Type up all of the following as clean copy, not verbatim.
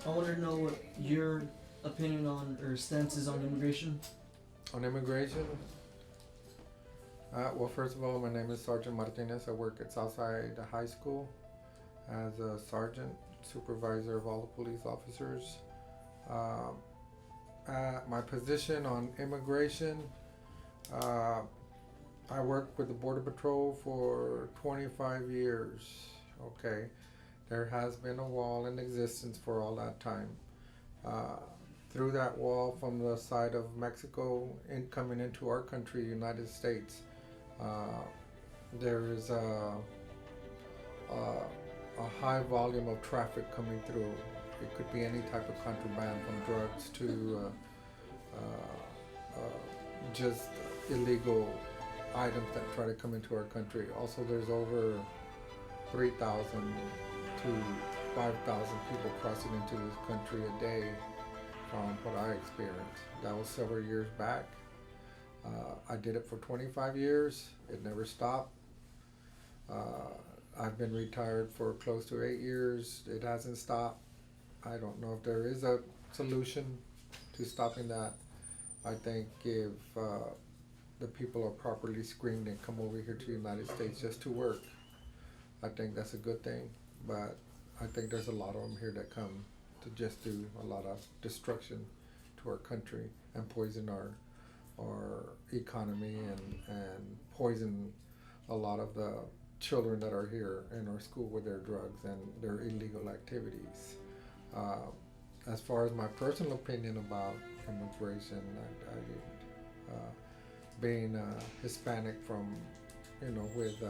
I want to know what your opinion on or stance is on immigration. On immigration? Well, first of all, my name is Sergeant Martinez. I work at Southside High School as a sergeant, supervisor of all the police officers. My position on immigration, I worked with the Border Patrol for 25 years. Okay, there has been a wall in existence for all that time. Through that wall from the side of Mexico coming into our country, United States, there is a high volume of traffic coming through. It could be any type of contraband, from drugs to just illegal items that try to come into our country. Also, there's over 3,000 to 5,000 people crossing into this country a day from what I experienced. That was several years back. I did it for 25 years. It never stopped. I've been retired for close to 8 years. It hasn't stopped. I don't know if there is a solution to stopping that. I think if the people are properly screened and come over here to the United States just to work, I think that's a good thing. But I think there's a lot of them here that come to just do a lot of destruction to our country and poison our economy and poison a lot of the children that are here in our school with their drugs and their illegal activities. As far as my personal opinion about immigration, being Hispanic from, with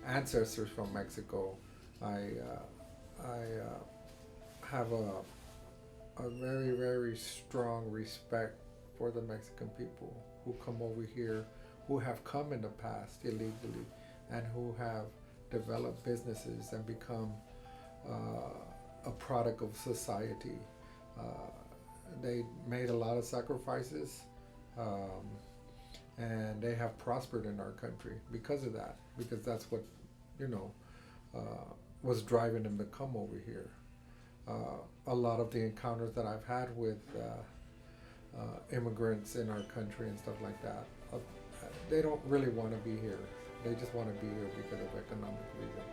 ancestors from Mexico, I have a very, very strong respect for the Mexican people who come over here, who have come in the past illegally, and who have developed businesses and become a product of society. They made a lot of sacrifices, and they have prospered in our country because of that, because that's what, was driving them to come over here. A lot of the encounters that I've had with immigrants in our country and stuff like that, they don't really want to be here. They just want to be here because of economic reasons.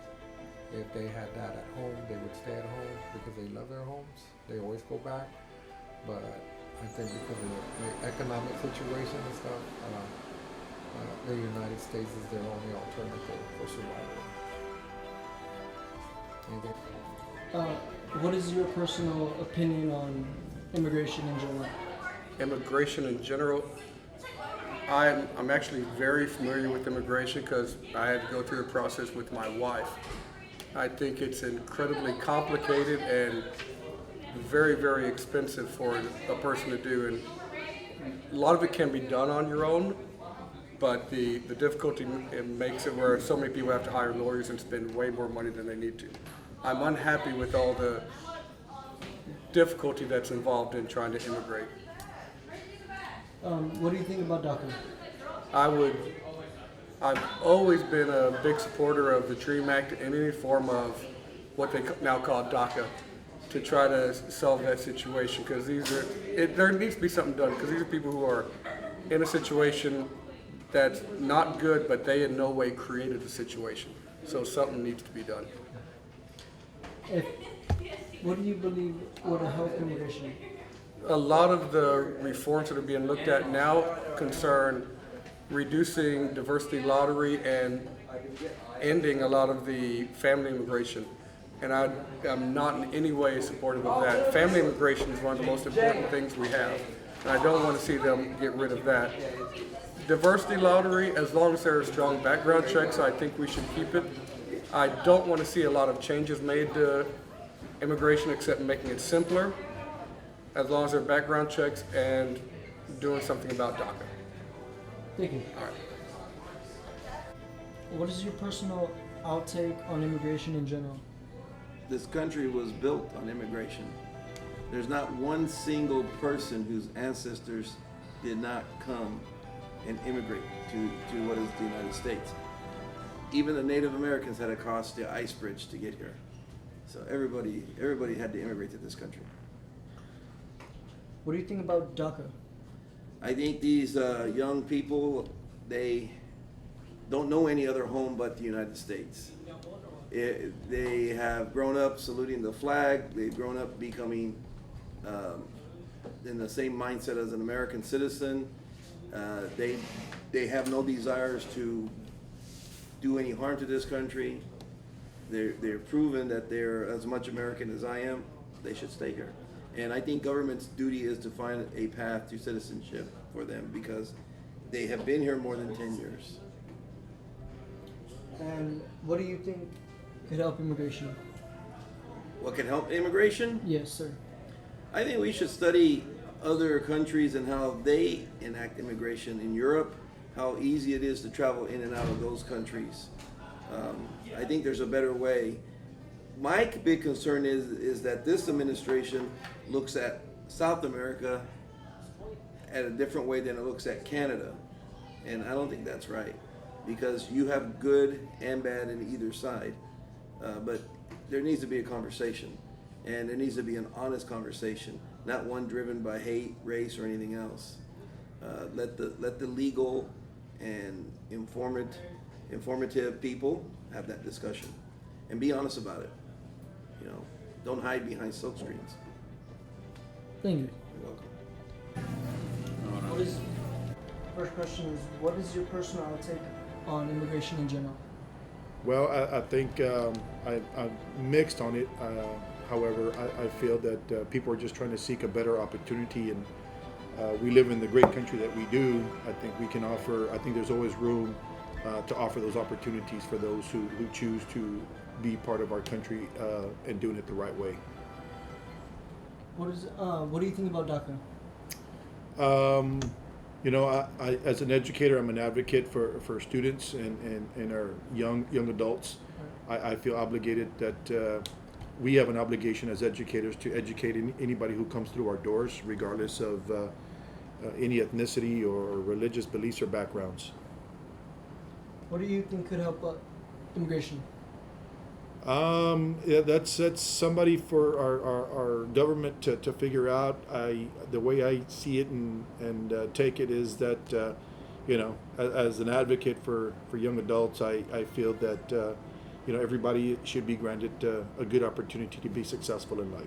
If they had that at home, they would stay at home because they love their homes. They always go back. But I think because of the economic situation and stuff, the United States is their only alternative for survival. Anything? What is your personal opinion on immigration in general? Immigration in general, I'm actually very familiar with immigration because I had to go through the process with my wife. I think it's incredibly complicated and very, very expensive for a person to do, and a lot of it can be done on your own, but the difficulty, it makes it where so many people have to hire lawyers and spend way more money than they need to. I'm unhappy with all the difficulty that's involved in trying to immigrate. What do you think about DACA? I've always been a big supporter of the DREAM Act and any form of what they now call DACA to try to solve that situation, because there needs to be something done, because these are people who are in a situation that's not good, but they in no way created the situation. So something needs to be done. What do you believe would help immigration? A lot of the reforms that are being looked at now concern reducing diversity lottery and ending a lot of the family immigration. And I'm not in any way supportive of that. Family immigration is one of the most important things we have, and I don't want to see them get rid of that. Diversity lottery, as long as there are strong background checks, I think we should keep it. I don't want to see a lot of changes made to immigration except making it simpler, as long as there are background checks and doing something about DACA. Thank you. All right. What is your personal outtake on immigration in general? This country was built on immigration. There's not one single person whose ancestors did not come and immigrate to what is the United States. Even the Native Americans had to cross the ice bridge to get here. So everybody had to immigrate to this country. What do you think about DACA? I think these young people, they don't know any other home but the United States. They have grown up saluting the flag. They've grown up becoming in the same mindset as an American citizen. They have no desires to do any harm to this country. They're proven that they're as much American as I am. They should stay here. And I think government's duty is to find a path to citizenship for them because they have been here more than 10 years. And what do you think could help immigration? What can help immigration? Yes, sir. I think we should study other countries and how they enact immigration in Europe, how easy it is to travel in and out of those countries. I think there's a better way. My big concern is that this administration looks at South America at a different way than it looks at Canada. And I don't think that's right because you have good and bad in either side. But there needs to be a conversation, and there needs to be an honest conversation, not one driven by hate, race, or anything else. Let the legal and informative people have that discussion, and be honest about it. You know, don't hide behind silk screens. Thank you. You're welcome. What is, first question is, what is your personal take on immigration in general? Well, I think I'm mixed on it. However, I feel that people are just trying to seek a better opportunity, and we live in the great country that we do. I think we can offer, I think there's always room to offer those opportunities for those who choose to be part of our country and doing it the right way. What do you think about DACA? You know, I as an educator, I'm an advocate for students and our young adults. I feel obligated that we have an obligation as educators to educate anybody who comes through our doors, regardless of any ethnicity or religious beliefs or backgrounds. What do you think could help immigration? Yeah, that's somebody for our government to figure out. The way I see it and take it is that you know, as an advocate for young adults, I feel that you know, everybody should be granted a good opportunity to be successful in life.